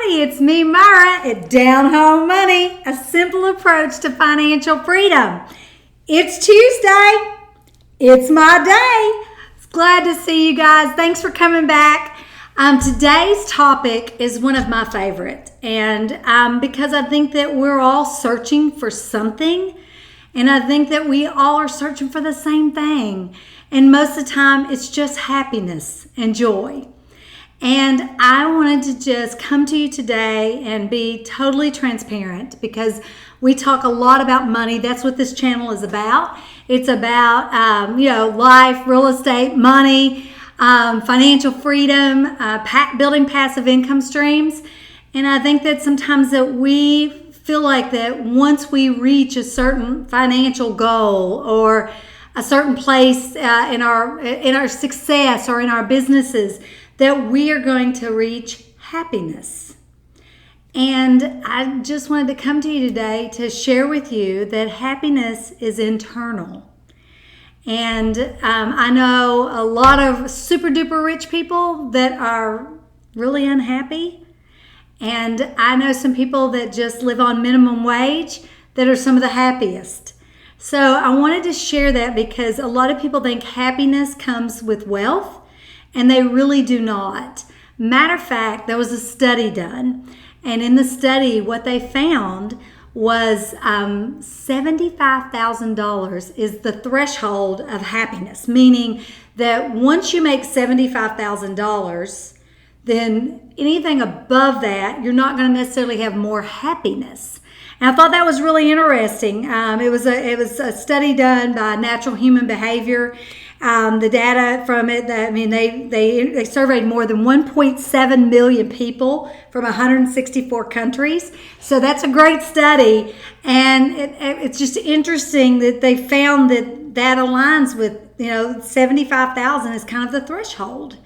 everybody, it's me, Myra, at Down Home Money, a simple approach to financial freedom. It's Tuesday. It's my day. Glad to see you guys. Thanks for coming back. Today's topic is one of my favorite, and because I think that we're all searching for something, and I think that we all are searching for the same thing, and most of the time it's just happiness and joy. And I wanted to just come to you today and be totally transparent because we talk a lot about money. That's what this channel is about. It's about, life, real estate, money, financial freedom, building passive income streams. And I think that sometimes that we feel like that once we reach a certain financial goal or a certain place in our success or in our businesses, that we are going to reach happiness. And I just wanted to come to you today to share with you that happiness is internal. And I know a lot of super duper rich people that are really unhappy. And I know some people that just live on minimum wage that are some of the happiest. So I wanted to share that because a lot of people think happiness comes with wealth, and they really do not. Matter of fact, there was a study done, and in the study, what they found was $75,000 is the threshold of happiness, meaning that once you make $75,000, then anything above that, you're not going to necessarily have more happiness. And I thought that was really interesting. It was a study done by Natural Human Behavior. The data from it, they surveyed more than 1.7 million people from 164 countries. So that's a great study. And it's just interesting that they found that aligns with, 75,000 is kind of the threshold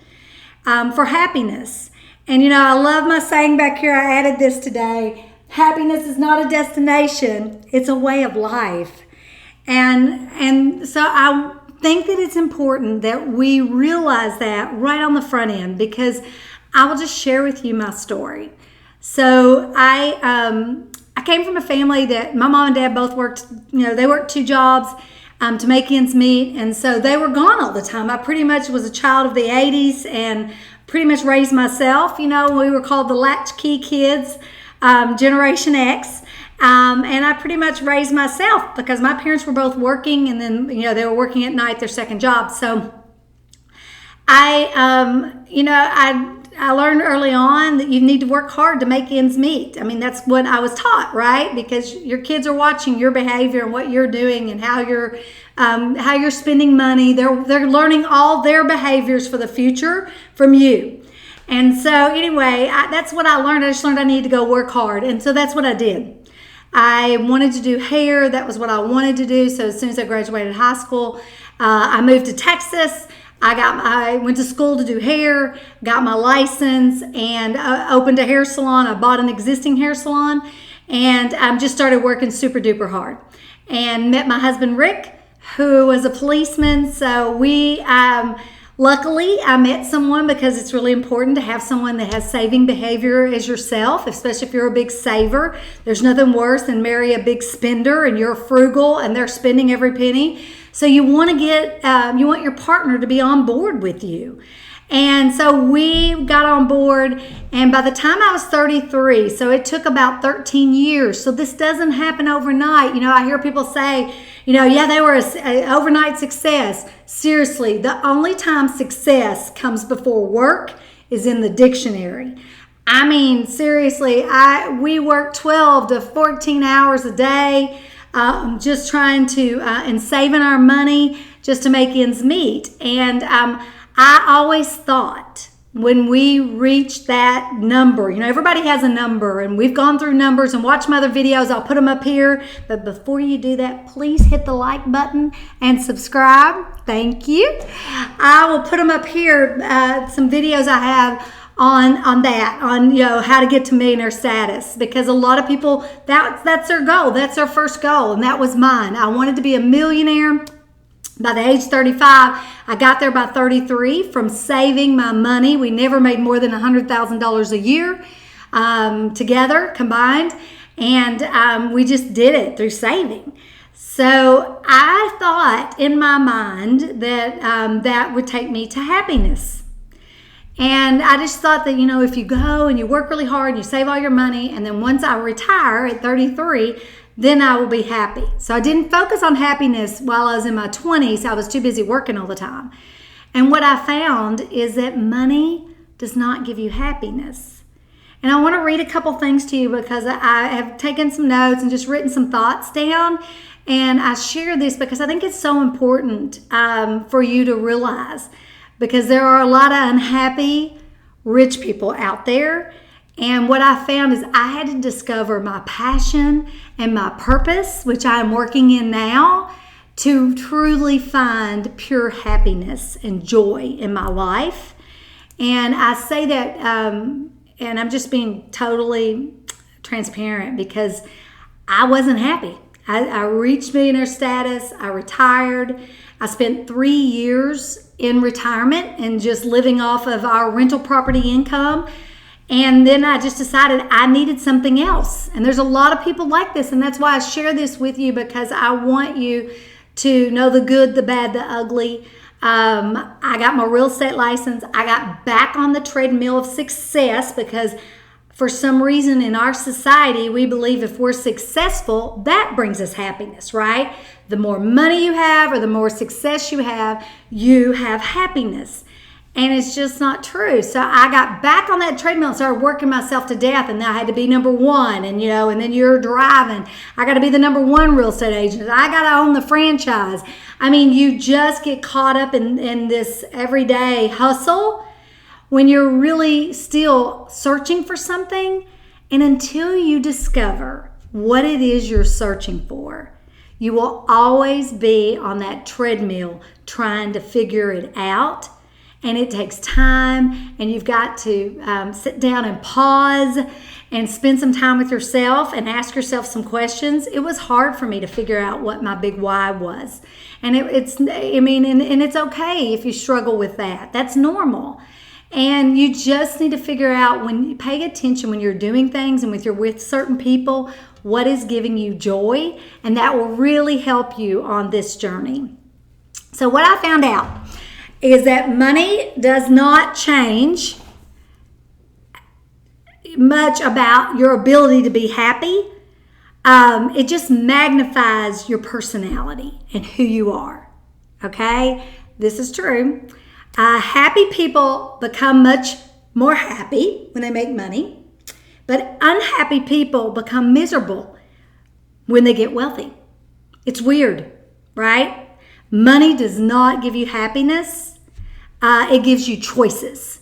for happiness. And, I love my saying back here. I added this today. Happiness is not a destination. It's a way of life. And so I think that it's important that we realize that right on the front end, because I will just share with you my story. So I came from a family that my mom and dad both worked, they worked two jobs to make ends meet. And so they were gone all the time. I pretty much was a child of the 80s and pretty much raised myself. We were called the latchkey kids, Generation X. And I pretty much raised myself because my parents were both working, and then, they were working at night, their second job. So I learned early on that you need to work hard to make ends meet. I mean, that's what I was taught, right? Because your kids are watching your behavior and what you're doing and how you're spending money. They're learning all their behaviors for the future from you. And so anyway, that's what I learned. I just learned I needed to go work hard. And so that's what I did. I wanted to do hair. That was what I wanted to do. So as soon as I graduated high school, I moved to Texas. I went to school to do hair, got my license, and opened a hair salon. I bought an existing hair salon, and just started working super duper hard. And met my husband, Rick, who was a policeman. So we... Luckily, I met someone, because it's really important to have someone that has saving behavior as yourself, especially if you're a big saver. There's nothing worse than marry a big spender and you're frugal and they're spending every penny. So you want your partner to be on board with you. And so we got on board, and by the time I was 33, so it took about 13 years. So this doesn't happen overnight. I hear people say, they were an overnight success. Seriously, the only time success comes before work is in the dictionary. I mean, seriously, we work 12 to 14 hours a day, just trying to, and saving our money just to make ends meet. And I always thought when we reach that number, everybody has a number, and we've gone through numbers and watched my other videos. I'll put them up here. But before you do that, please hit the like button and subscribe. Thank you. I will put them up here, some videos I have on how to get to millionaire status, because a lot of people, that's their goal. That's their first goal, and that was mine. I wanted to be a millionaire by the age 35. I got there by 33 from saving my money. We never made more than $100,000 a year. together, combined, and we just did it through saving. So I thought in my mind that that would take me to happiness. And I just thought that, if you go and you work really hard and you save all your money, and then once I retire at 33, then I will be happy. So I didn't focus on happiness while I was in my 20s. I was too busy working all the time. And what I found is that money does not give you happiness. And I want to read a couple things to you because I have taken some notes and just written some thoughts down. And I share this because I think it's so important for you to realize, because there are a lot of unhappy rich people out there. And what I found is I had to discover my passion and my purpose, which I am working in now, to truly find pure happiness and joy in my life. And I say that, and I'm just being totally transparent, because I wasn't happy. I reached millionaire status. I retired. I spent 3 years in retirement and just living off of our rental property income. And then I just decided I needed something else. And there's a lot of people like this. And that's why I share this with you, because I want you to know the good, the bad, the ugly. I got my real estate license. I got back on the treadmill of success, because for some reason in our society, we believe if we're successful, that brings us happiness, right? The more money you have or the more success you have happiness. And it's just not true. So I got back on that treadmill and started working myself to death. And I had to be number one. And, and then you're driving. I got to be the number one real estate agent. I got to own the franchise. I mean, you just get caught up in this everyday hustle when you're really still searching for something. And until you discover what it is you're searching for, you will always be on that treadmill trying to figure it out. And it takes time, and you've got to sit down and pause and spend some time with yourself and ask yourself some questions. It was hard for me to figure out what my big why was. And it's okay if you struggle with that. That's normal. And you just need to figure out, when you pay attention when you're doing things and you're with certain people, what is giving you joy, and that will really help you on this journey. So what I found out is that money does not change much about your ability to be happy. It just magnifies your personality and who you are. Okay? This is true. Happy people become much more happy when they make money, but unhappy people become miserable when they get wealthy. It's weird, right? Money does not give you happiness. It gives you choices.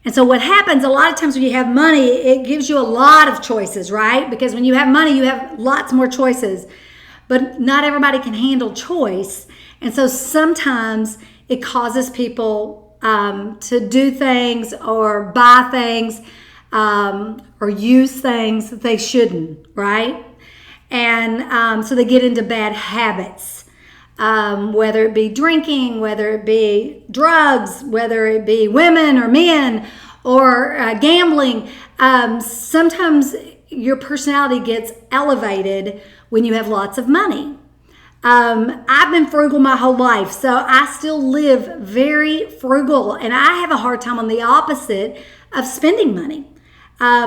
And so what happens a lot of times when you have money, it gives you a lot of choices, right? Because when you have money, you have lots more choices. But not everybody can handle choice. And so sometimes it causes people to do things or buy things or use things that they shouldn't, right? And so they get into bad habits. Whether it be drinking, whether it be drugs, whether it be women or men, or gambling. Sometimes your personality gets elevated when you have lots of money. I've been frugal my whole life, so I still live very frugal, and I have a hard time on the opposite of spending money,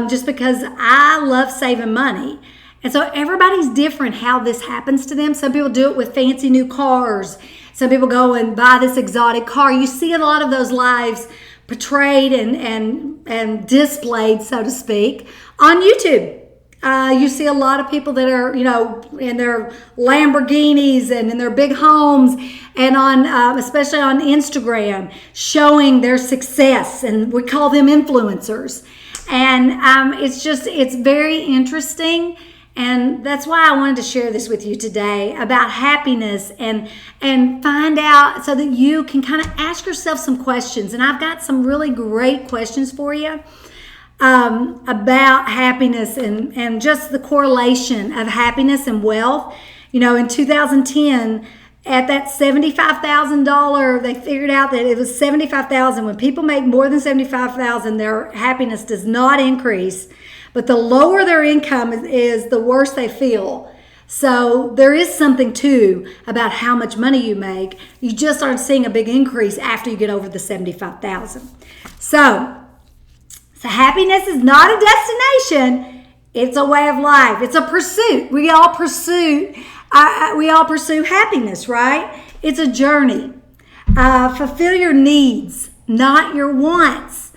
just because I love saving money. And so everybody's different how this happens to them. Some people do it with fancy new cars. Some people go and buy this exotic car. You see a lot of those lives portrayed and displayed, so to speak, on YouTube. You see a lot of people that are, in their Lamborghinis and in their big homes, and on, especially on Instagram, showing their success, and we call them influencers. And it's very interesting. And that's why I wanted to share this with you today about happiness and find out so that you can kind of ask yourself some questions. And I've got some really great questions for you about happiness and just the correlation of happiness and wealth. In 2010, at that $75,000, they figured out that it was $75,000. When people make more than $75,000, their happiness does not increase. But the lower their income is, the worse they feel. So there is something too about how much money you make. You just aren't seeing a big increase after you get over the $75,000. So happiness is not a destination. It's a way of life. It's a pursuit. We all pursue happiness, right? It's a journey. Fulfill your needs, not your wants.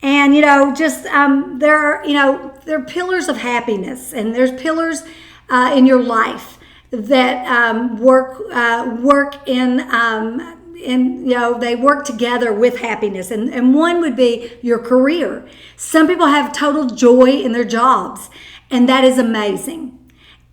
And there are pillars of happiness, and there's pillars in your life that they work together with happiness. And one would be your career. Some people have total joy in their jobs, and that is amazing.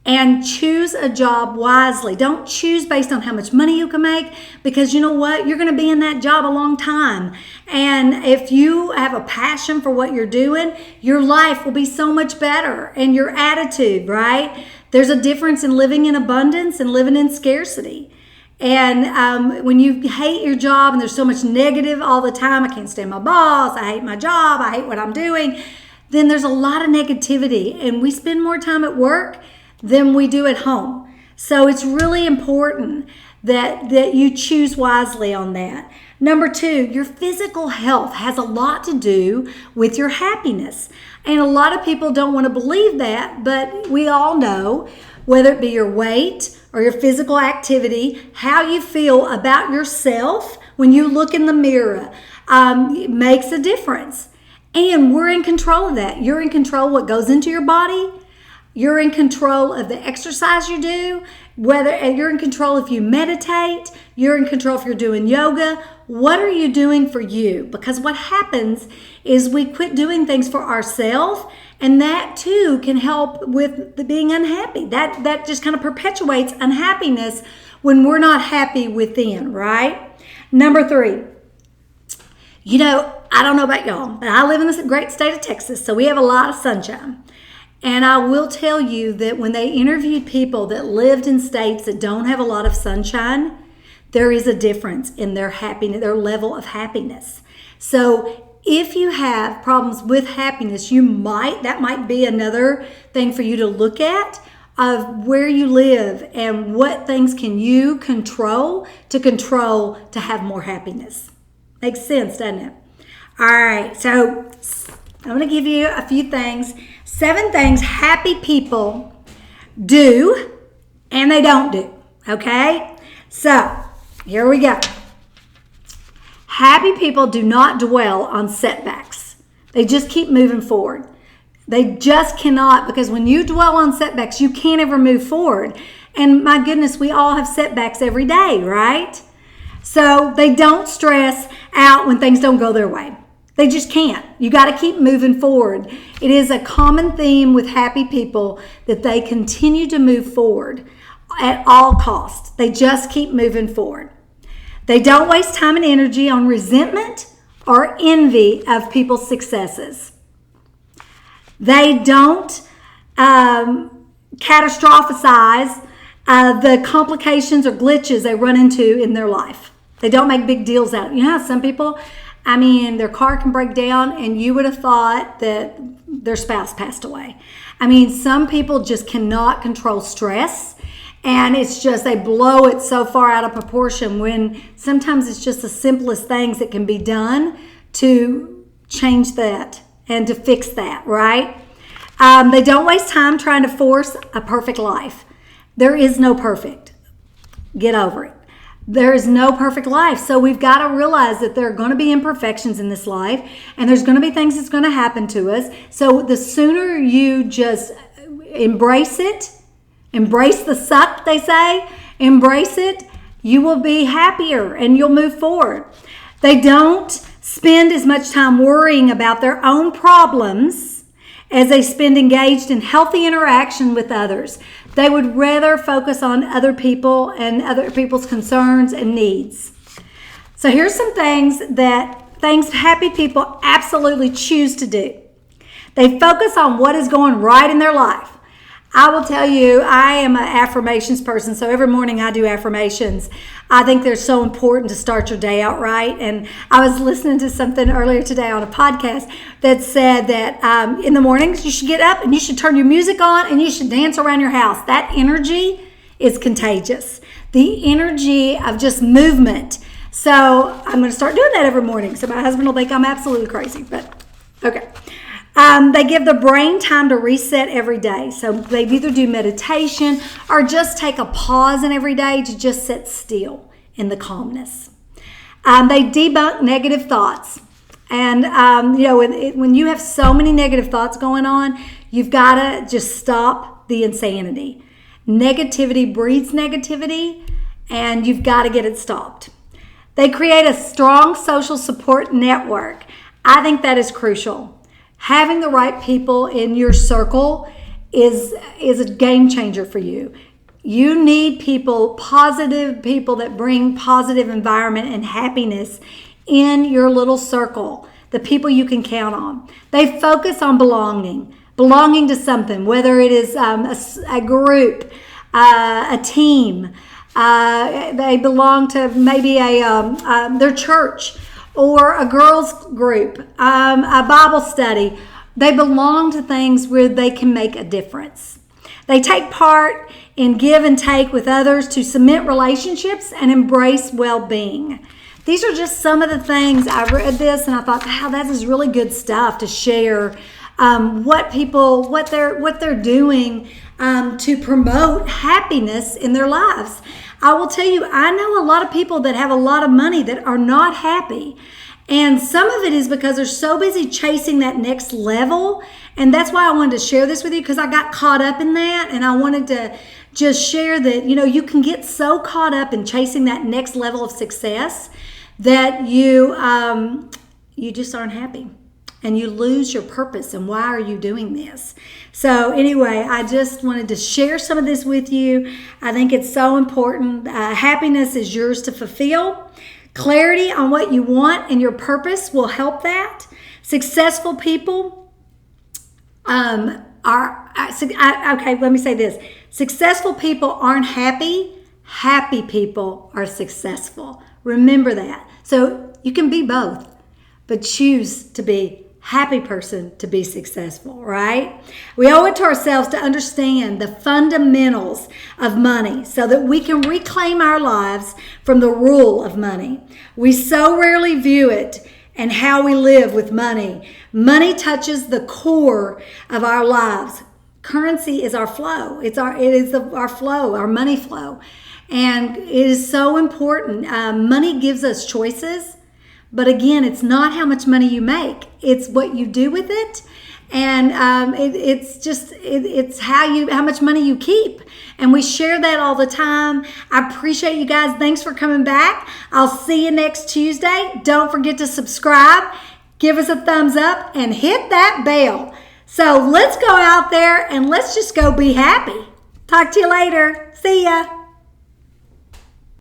And choose a job wisely. Don't choose based on how much money you can make, because you know what? You're going to be in that job a long time. And if you have a passion for what you're doing, your life will be so much better. And your attitude, right? There's a difference in living in abundance and living in scarcity. And when you hate your job and there's so much negative all the time, I can't stand my boss, I hate my job, I hate what I'm doing, then there's a lot of negativity. And we spend more time at work than we do at home. So it's really important that you choose wisely on that. Number 2, your physical health has a lot to do with your happiness. And a lot of people don't want to believe that, but we all know, whether it be your weight or your physical activity, how you feel about yourself when you look in the mirror makes a difference. And we're in control of that. You're in control of what goes into your body. You're in control of the exercise you do. You're in control if you meditate. You're in control if you're doing yoga. What are you doing for you? Because what happens is we quit doing things for ourselves, and that too can help with being unhappy. That just kind of perpetuates unhappiness when we're not happy within, right? Number 3, I don't know about y'all, but I live in this great state of Texas, so we have a lot of sunshine. And I will tell you that when they interviewed people that lived in states that don't have a lot of sunshine, there is a difference in their happiness, their level of happiness. So if you have problems with happiness, that might be another thing for you to look at, of where you live and what things can you control to have more happiness. Makes sense, doesn't it? All right, so I'm going to give you a few things. 7 things happy people do and they don't do, okay? So, here we go. Happy people do not dwell on setbacks. They just keep moving forward. They just cannot, because when you dwell on setbacks, you can't ever move forward. And my goodness, we all have setbacks every day, right? So, they don't stress out when things don't go their way. They just can't. You got to keep moving forward. It is a common theme with happy people that they continue to move forward at all costs. They just keep moving forward. They don't waste time and energy on resentment or envy of people's successes. They don't catastrophize the complications or glitches they run into in their life. They don't make big deals out of it. You know how some people, their car can break down and you would have thought that their spouse passed away. Some people just cannot control stress, and it's just they blow it so far out of proportion when sometimes it's just the simplest things that can be done to change that and to fix that, right? They don't waste time trying to force a perfect life. There is no perfect. Get over it. There is no perfect life. So we've got to realize that there are going to be imperfections in this life, and there's going to be things that's going to happen to us. So the sooner you just embrace it, embrace the suck, they say, embrace it, you will be happier and you'll move forward. They don't spend as much time worrying about their own problems as they spend engaged in healthy interaction with others. They would rather focus on other people and other people's concerns and needs. So here's some things happy people absolutely choose to do. They focus on what is going right in their life. I will tell you, I am an affirmations person, so every morning I do affirmations. I think they're so important to start your day out right. And I was listening to something earlier today on a podcast that said that in the mornings you should get up and you should turn your music on and you should dance around your house. That energy is contagious. The energy of just movement. So I'm going to start doing that every morning. So my husband will think I'm absolutely crazy, but okay. They give the brain time to reset every day. So they either do meditation or just take a pause in every day to just sit still in the calmness. They debunk negative thoughts. And, when you have so many negative thoughts going on, you've got to just stop the insanity. Negativity breeds negativity, and you've got to get it stopped. They create a strong social support network. I think that is crucial. Having the right people in your circle is a game changer for you. You need people, positive people that bring positive environment and happiness in your little circle, the people you can count on. They focus on belonging to something, whether it is a group, a team. They belong to maybe their church, or a girls group, a Bible study. They belong to things where they can make a difference. They take part in give and take with others to cement relationships and embrace well-being. These are just some of the things. I read this and I thought, wow, that is really good stuff to share. What they're doing to promote happiness in their lives. I will tell you, I know a lot of people that have a lot of money that are not happy. And some of it is because they're so busy chasing that next level. And that's why I wanted to share this with you, because I got caught up in that. And I wanted to just share that, you can get so caught up in chasing that next level of success that you just aren't happy. And you lose your purpose. And why are you doing this? So anyway, I just wanted to share some of this with you. I think it's so important. Happiness is yours to fulfill. Clarity on what you want and your purpose will help that. Successful people let me say this. Successful people aren't happy. Happy people are successful. Remember that. So you can be both, but choose to be happy person to be successful, right? We owe it to ourselves to understand the fundamentals of money so that we can reclaim our lives from the rule of money. We so rarely view it and how we live with money. Money touches the core of our lives. Currency is our flow. It is our flow, our money flow. And it is so important. Money gives us choices. But again, it's not how much money you make. It's what you do with it. And it's how much money you keep. And we share that all the time. I appreciate you guys. Thanks for coming back. I'll see you next Tuesday. Don't forget to subscribe, give us a thumbs up, and hit that bell. So let's go out there and let's just go be happy. Talk to you later. See ya.